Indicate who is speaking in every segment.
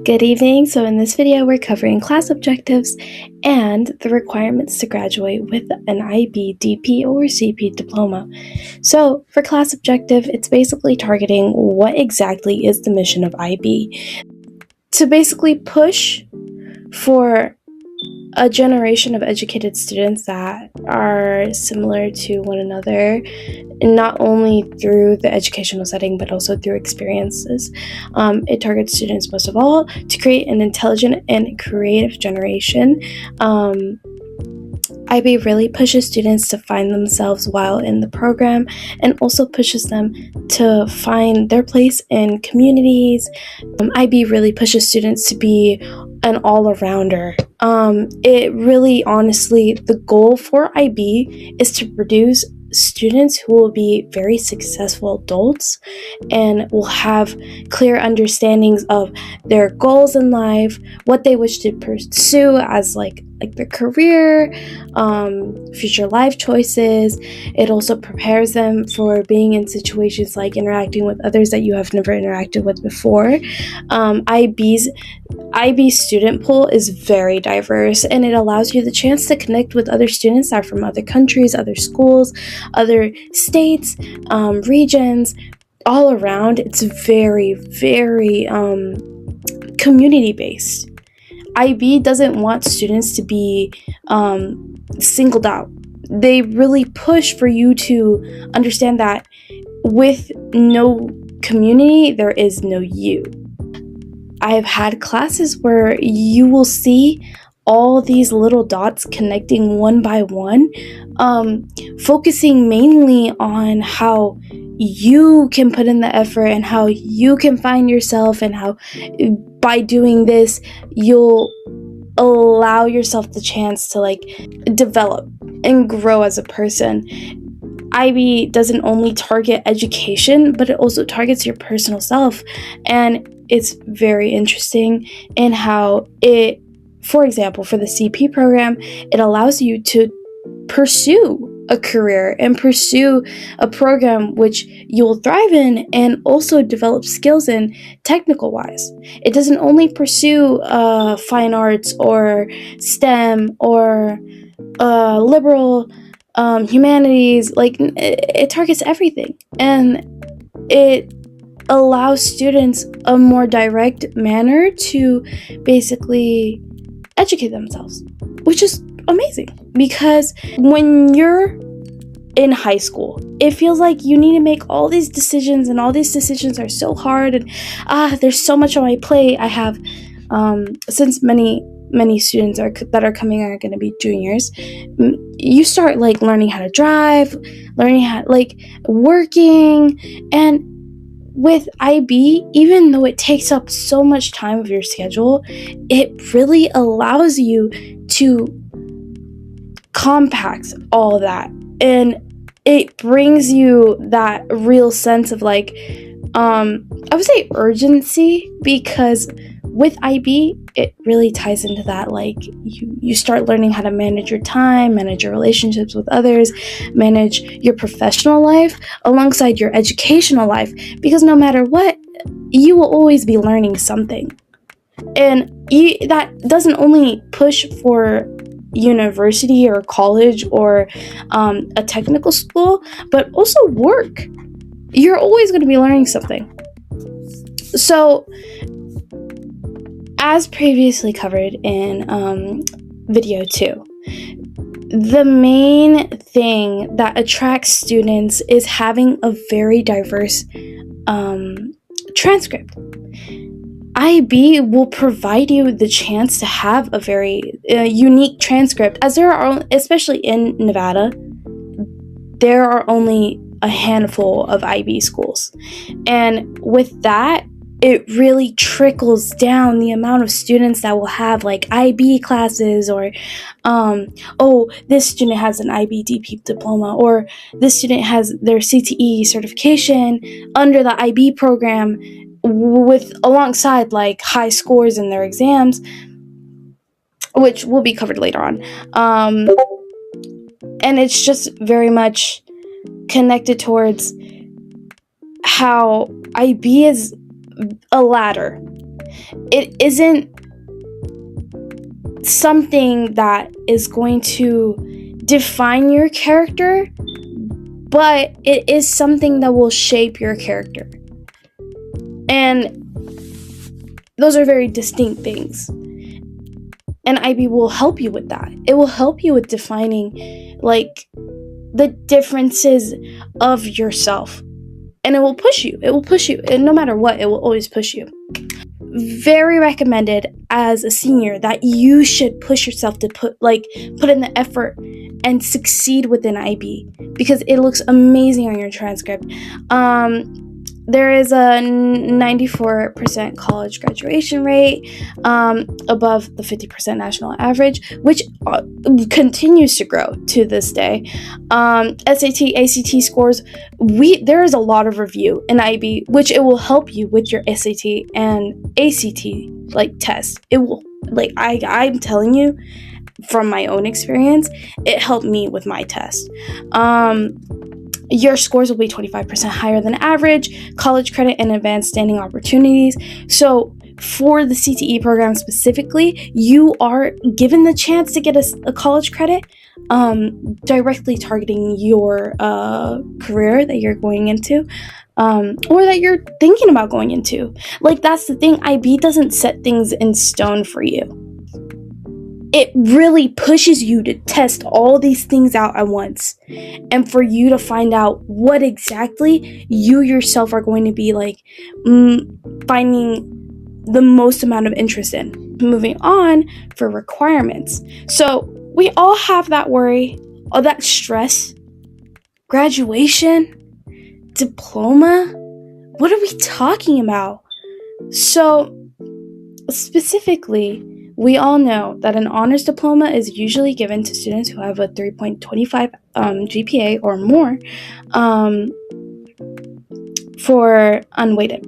Speaker 1: Good evening. So in this video, we're covering class objectives and the requirements to graduate with an IB, DP, or CP diploma. So for class objective, it's basically targeting what exactly is the mission of IB. To basically push for a generation of educated students that are similar to one another, not only through the educational setting, but also through experiences. It targets students most of all to create an intelligent and creative generation. IB really pushes students to find themselves while in the program and also pushes them to find their place in communities. IB really pushes students to be an all-arounder. It really, honestly, the goal for IB is to produce students who will be very successful adults and will have clear understandings of their goals in life, what they wish to pursue as like their career, future life choices. It also prepares them for being in situations like interacting with others that you have never interacted with before. IB student pool is very diverse, and it allows you the chance to connect with other students that are from other countries, other schools, other states, regions, all around. It's very, very community-based. IB doesn't want students to be singled out. They really push for you to understand that with no community, there is no you. I've had classes where you will see all these little dots connecting one by one, focusing mainly on how you can put in the effort and how you can find yourself, and how by doing this you'll allow yourself the chance to develop and grow as a person. IB doesn't only target education, but it also targets your personal self, and it's very interesting in how it, for example, for the CP program, it allows you to pursue a career and pursue a program which you will thrive in and also develop skills in technical wise. It doesn't only pursue fine arts or STEM or liberal humanities. It targets everything, and it allows students a more direct manner to basically educate themselves, which is amazing, because when you're in high school, it feels like you need to make all these decisions, and all these decisions are so hard, and there's so much on my plate. I have since many students that are coming are going to be juniors, you start learning how to drive, learning how working. And with IB, even though it takes up so much time of your schedule, it really allows you to compact all that, and it brings you that real sense of I would say urgency, because with IB, it really ties into that. You start learning how to manage your time, manage your relationships with others, manage your professional life alongside your educational life, because no matter what, you will always be learning something. And that doesn't only push for university or college or a technical school, but also work. You're always going to be learning something. So, as previously covered in video 2, the main thing that attracts students is having a very diverse transcript. IB will provide you the chance to have a very unique transcript, as there are, especially in Nevada, there are only a handful of IB schools. And with that, it really trickles down the amount of students that will have IB classes, or this student has an IB DP diploma, or this student has their CTE certification under the IB program with alongside high scores in their exams, which will be covered later on. And it's just very much connected towards how IB is a ladder. It isn't something that is going to define your character, but it is something that will shape your character. And those are very distinct things. And IB will help you with that. It will help you with defining like the differences of yourself. And it will push you. It will push you. And no matter what, it will always push you. Very recommended as a senior that you should push yourself to put in the effort and succeed within IB, because it looks amazing on your transcript. There is a 94% college graduation rate, above the 50% national average, which continues to grow to this day. SAT, ACT scores, there is a lot of review in IB, which it will help you with your SAT and ACT tests. It will, I'm telling you from my own experience, it helped me with my test. Your scores will be 25% higher than average, college credit and advanced standing opportunities. So for the CTE program specifically, you are given the chance to get a college credit, directly targeting your career that you're going into, or that you're thinking about going into. That's the thing. IB doesn't set things in stone for you. It really pushes you to test all these things out at once, and for you to find out what exactly you yourself are going to be finding the most amount of interest in. Moving on for requirements. So we all have that worry, all that stress. Graduation, diploma, what are we talking about? So specifically, we all know that an honors diploma is usually given to students who have a 3.25 GPA or more, for unweighted.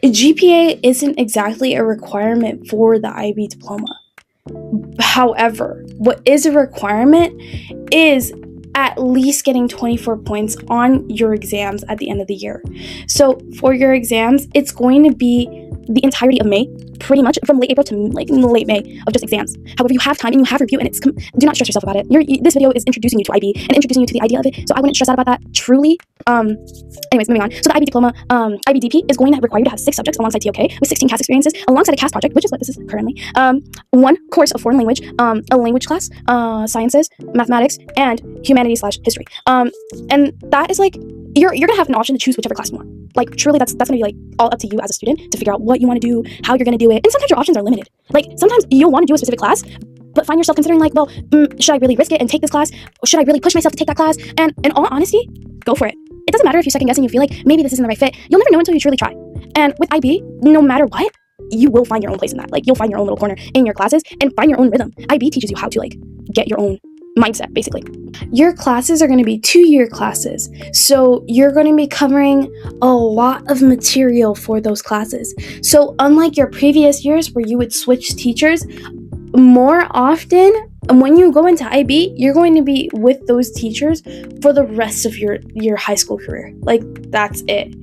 Speaker 1: A GPA isn't exactly a requirement for the IB diploma. However, what is a requirement is at least getting 24 points on your exams at the end of the year. So for your exams, it's going to be the entirety of May, pretty much from late April to late May of just exams. However, you have time and you have review, and do not stress yourself about it. This video is introducing you to IB and introducing you to the idea of it, so I wouldn't stress out about that, truly. Anyways, moving on. So the IB diploma, IBDP is going to require you to have 6 subjects alongside TOK with 16 CAS experiences, alongside a CAS project, which is what this is currently, 1 course of foreign language, a language class, sciences, mathematics, and humanities/history. And that is you're gonna have an option to choose whichever class you want. Truly, that's gonna be all up to you as a student to figure out what you want to do, how you're gonna do it, and sometimes your options are limited. Sometimes you'll want to do a specific class, but find yourself considering should I really risk it and take this class? Or should I really push myself to take that class? And in all honesty, go for it. It doesn't matter if you second guess and you feel like maybe this isn't the right fit. You'll never know until you truly try. And with IB, no matter what, you will find your own place in that. You'll find your own little corner in your classes and find your own rhythm. IB teaches you how to get your own mindset, basically. Your classes are going to be 2-year classes, so you're going to be covering a lot of material for those classes. So unlike your previous years where you would switch teachers, more often when you go into IB, you're going to be with those teachers for the rest of your high school career. That's it.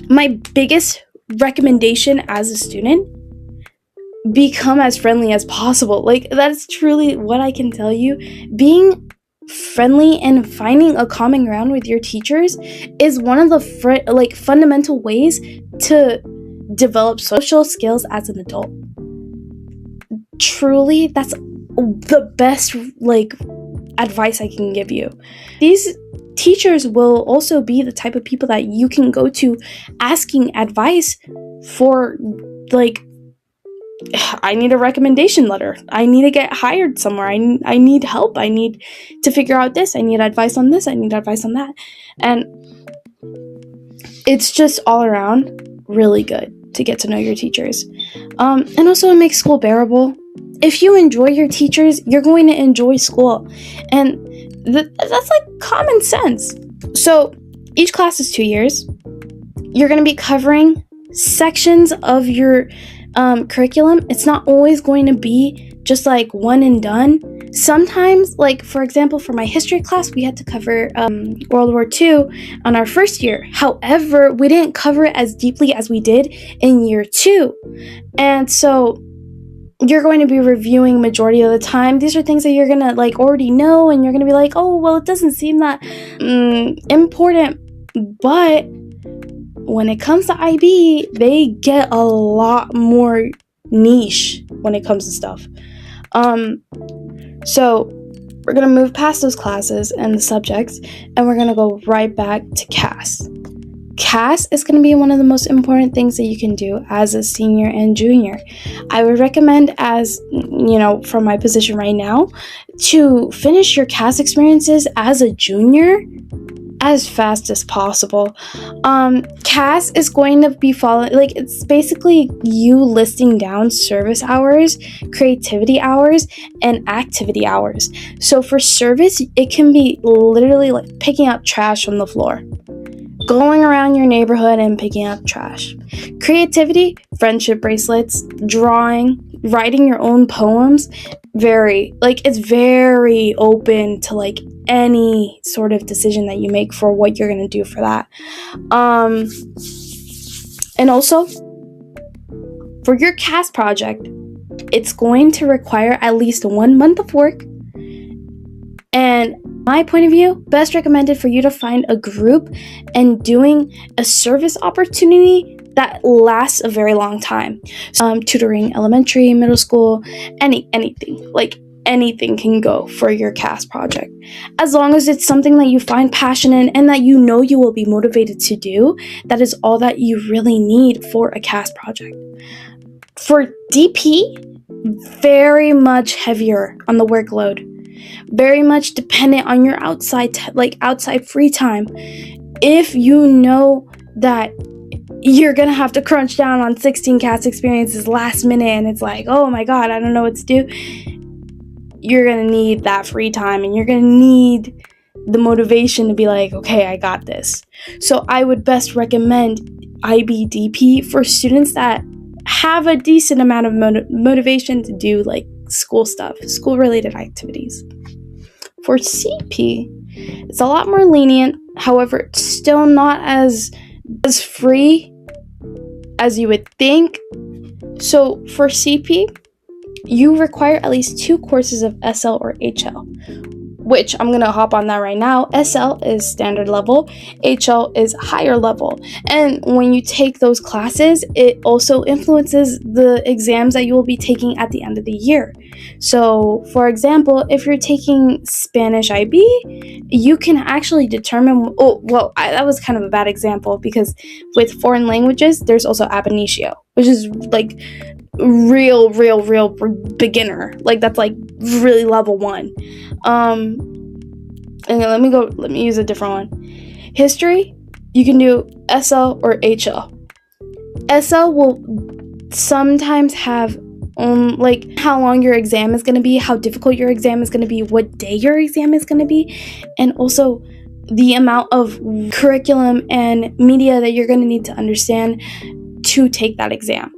Speaker 1: My biggest recommendation as a student: become as friendly as possible. That's truly what I can tell you. Being friendly and finding a common ground with your teachers is one of the fundamental ways to develop social skills as an adult. Truly, that's the best advice I can give you. These teachers will also be the type of people that you can go to asking advice for, I need a recommendation letter. I need to get hired somewhere. I need help. I need to figure out this. I need advice on this. I need advice on that. And it's just all around really good to get to know your teachers. And also it makes school bearable. If you enjoy your teachers, you're going to enjoy school. And that's common sense. So each class is 2 years. You're going to be covering sections of your curriculum. It's not always going to be just like one and done. Sometimes, like for example, for my history class, we had to cover World War II on our first year. However, we didn't cover it as deeply as we did in year 2. And so you're going to be reviewing majority of the time. These are things that you're gonna like already know, and you're gonna be like, oh well, it doesn't seem that important. But when it comes to IB, they get a lot more niche when it comes to stuff. So we're gonna move past those classes and the subjects, and we're gonna go right back to CAS. CAS is going to be one of the most important things that you can do as a senior and junior. I would recommend, as you know, from my position right now, to finish your CAS experiences as a junior as fast as possible. CAS is going to be following, like, it's basically you listing down service hours, creativity hours, and activity hours. So for service, it can be literally like picking up trash from the floor, going around your neighborhood and picking up trash. Creativity, friendship bracelets, drawing, writing your own poems. It's very open to like any sort of decision that you make for what you're gonna do for that. And also for your CAS project, it's going to require at least 1 month of work. And my point of view, best recommended for you to find a group and doing a service opportunity that lasts a very long time. Tutoring elementary, middle school, anything. Like anything can go for your CAS project. As long as it's something that you find passionate and that you know you will be motivated to do, that is all that you really need for a CAS project. For DP, very much heavier on the workload. Very much dependent on your outside free time. If you know that you're gonna have to crunch down on 16 CAS experiences last minute and it's like, oh my god, I don't know what to do, you're gonna need that free time and you're gonna need the motivation to be like, okay, I got this. So I would best recommend IBDP for students that have a decent amount of motivation to do like school stuff, school related activities. For CP, it's a lot more lenient. However, it's still not as free as you would think. So for CP, you require at least 2 courses of SL or HL, which I'm gonna hop on that right now. SL is standard level, HL is higher level. And when you take those classes, it also influences the exams that you will be taking at the end of the year. So, for example, if you're taking Spanish IB, you can actually determine, that was kind of a bad example because with foreign languages, there's also ab initio, which is like real beginner. Like that's like really level 1. And let me use a different one. History, you can do SL or HL. SL will sometimes have like how long your exam is going to be, how difficult your exam is going to be, what day your exam is going to be, and also the amount of curriculum and media that you're going to need to understand to take that exam.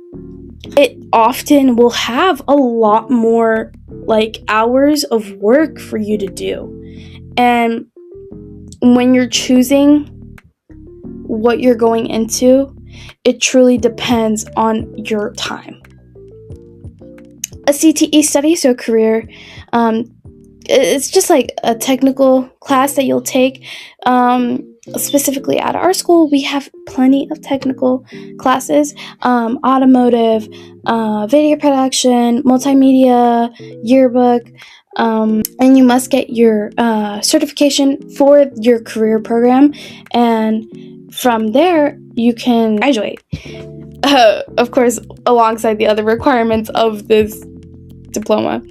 Speaker 1: It often will have a lot more like hours of work for you to do. And when you're choosing what you're going into, it truly depends on your time. A CTE study, so career, it's just like a technical class that you'll take. Specifically at our school, we have plenty of technical classes, automotive, video production, multimedia, yearbook, and you must get your certification for your career program, and from there you can graduate. Of course, alongside the other requirements of this diploma.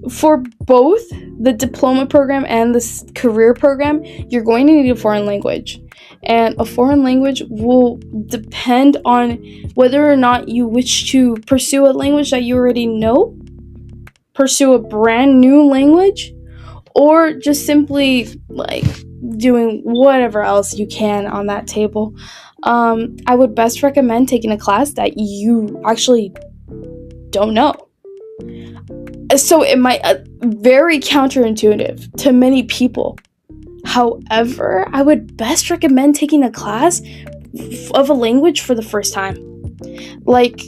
Speaker 1: For both the diploma program and the career program, you're going to need a foreign language. And a foreign language will depend on whether or not you wish to pursue a language that you already know, pursue a brand new language, or just simply like doing whatever else you can on that table. I would best recommend taking a class that you actually don't know. So it might very counterintuitive to many people. However, I would best recommend taking a class of a language for the first time. Like,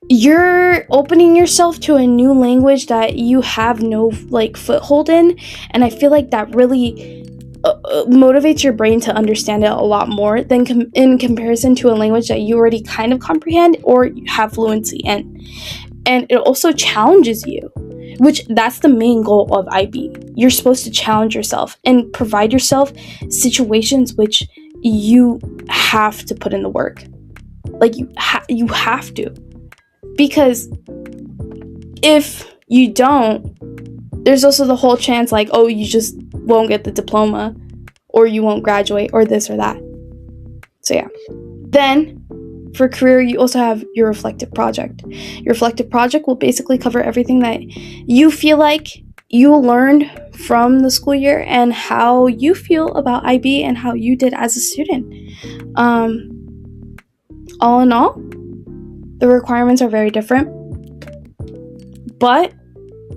Speaker 1: you're opening yourself to a new language that you have no like foothold in, and I feel like that really motivates your brain to understand it a lot more than in comparison to a language that you already kind of comprehend or you have fluency in. And it also challenges you, which that's the main goal of IB. You're supposed to challenge yourself and provide yourself situations which you have to put in the work. Like, you have to. Because if you don't, there's also the whole chance like, oh, you just won't get the diploma, or you won't graduate, or this or that. So yeah. Then for career, you also have your reflective project. Your reflective project will basically cover everything that you feel like you learned from the school year and how you feel about IB and how you did as a student. All in all, the requirements are very different, but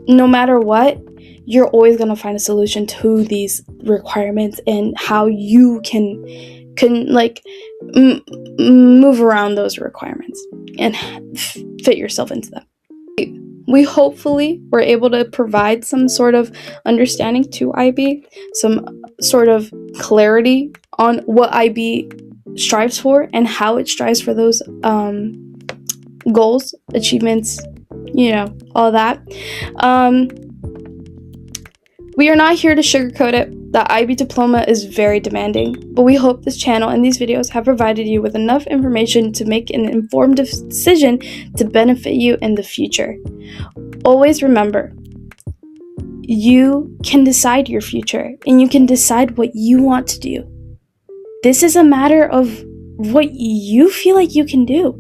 Speaker 1: no matter what, you're always going to find a solution to these requirements and how you can like move around those requirements and fit yourself into them. We hopefully were able to provide some sort of understanding to IB, some sort of clarity on what IB strives for and how it strives for those goals, achievements, all that. We are not here to sugarcoat it. The IB diploma is very demanding, but we hope this channel and these videos have provided you with enough information to make an informed decision to benefit you in the future. Always remember, you can decide your future and you can decide what you want to do. This is a matter of what you feel like you can do.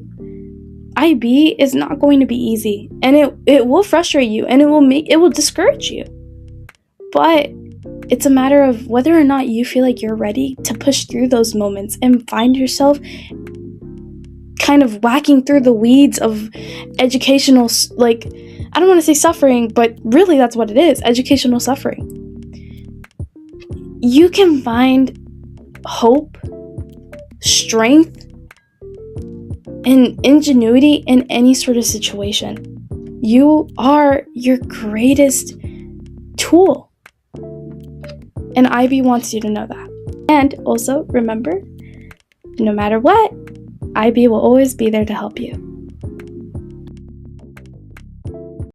Speaker 1: IB is not going to be easy, and it will frustrate you, and it will discourage you. But it's a matter of whether or not you feel like you're ready to push through those moments and find yourself kind of whacking through the weeds of educational, like, I don't want to say suffering, but really that's what it is, educational suffering. You can find hope, strength, and ingenuity in any sort of situation. You are your greatest tool. And IB wants you to know that. And also remember, no matter what, IB will always be there to help you.